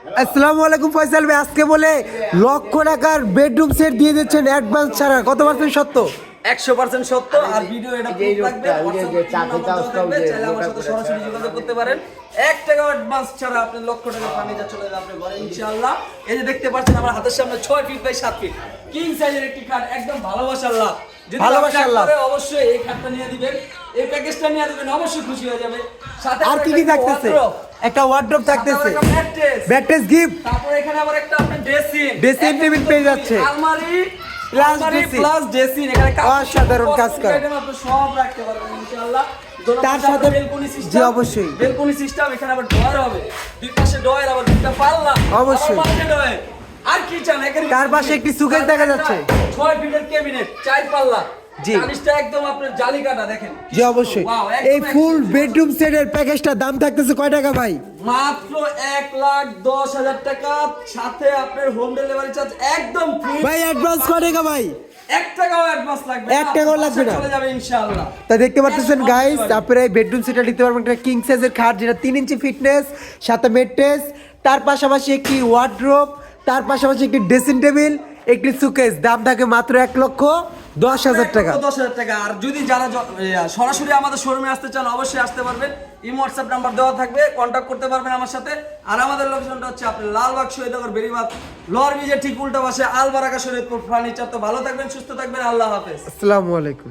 আসসালামু আলাইকুম ফয়সাল ভাই, আজকে বলে লক্ষ টাকার বেডরুম সেট দিয়ে দিচ্ছেন অ্যাডভান্স ছাড়া, কত পার্সেন্ট সত্য? 100% সত্য। আর ভিডিও এটা প্রুফ লাগবে, চাইলে আমার সাথে সরাসরি যোগাযোগ করতে পারেন। 1 টাকা অ্যাডভান্স ছাড়া আপনি লক্ষ টাকা ফার্নিচার চলে যাবে আপনার ঘরে ইনশাআল্লাহ। এই যে দেখতে পাচ্ছেন আমার হাতের সামনে 6 ফিট বাই 7 ফিট কিং সাইজের একটি খাট, একদম ভালোবাসার লাভ। যদি ভালোবাসার লাভ, অবশ্যই এই খাটটা নিয়ে দিবেন, এই প্যাকেজটা নিয়ে দিবেন, অবশ্যই খুশি হয়ে যাবে। সাথে আর কি কি থাকতেছে? একটা ওয়ার্ডরোব থাকতেছে, ম্যাট্রেস গিফট, তারপর এখানে আবার একটা আপনি ড্রেসিং টেবিল পেয়ে যাচ্ছে, আলমারি প্লাস ড্রেসিং। এখানে অসাধারণ কাজ করা, আপনি সব রাখতে পারবেন ইনশাআল্লাহ। তার সাথে বেলকনি সিস্টেম, জি অবশ্যই বেলকনি সিস্টেম। এখানে আবার ডয়ার হবে, দুই পাশে ডয়ার, আবার দুটো পাল্লা, অবশ্যই ডয়ার। আর কি চান? তার পাশে একটি সুকেস দেখা যাচ্ছে, 6 ফিটের ক্যাবিনেট, 4 পাল্লা, জি কানিসটা একদম আপনার জালি কাটা দেখেন। জি অবশ্যই। এই ফুল বেডরুম সেটের প্যাকেজটা দাম থাকতেছে কয় টাকা ভাই? মাত্র 1,10,000 টাকা, সাথে আপনার হোম ডেলিভারি চার্জ একদম ফ্রি। ভাই অ্যাডভান্স কয় টাকা ভাই? 1 টাকাও অ্যাডভান্স লাগবে না, 1 টাকাও লাগবে না, চলে যাবে ইনশাআল্লাহ। তা দেখতে পাচ্ছেন গাইস, আপনারা এই বেডরুম সেটটা নিতে পারবেন। একটা কিং সাইজের খাট, যেটা 3 ইঞ্চি ফিটনেস, সাথে ম্যাট্রেস, তার পাশাপাশি একটি ওয়ার্ডরোব, তার পাশাপাশি একটি ড্রেসিং টেবিল, একটি সুকেস। দাম থাকে মাত্র 1,10,000 টাকা। 10,000 টাকা। আর যদি যারা সরাসরি আমাদের শোরুমে আসতে চান, অবশ্যই আসতে পারবেন। এই হোয়াটসঅ্যাপ নাম্বার দেওয়া থাকবে, কন্ট্যাক্ট করতে পারবেন আমার সাথে। আর আমাদের লোকেশনটা হচ্ছে আপনার লালবাগ শহীদনগর বেরিবাদ লোয়ার ব্রিজের ঠিক উল্টা পাশে আলবারাকা শরীয়তপুর ফার্নিচার। তো ভালো থাকবেন, সুস্থ থাকবেন, আল্লাহ হাফেজ। আসসালামু আলাইকুম।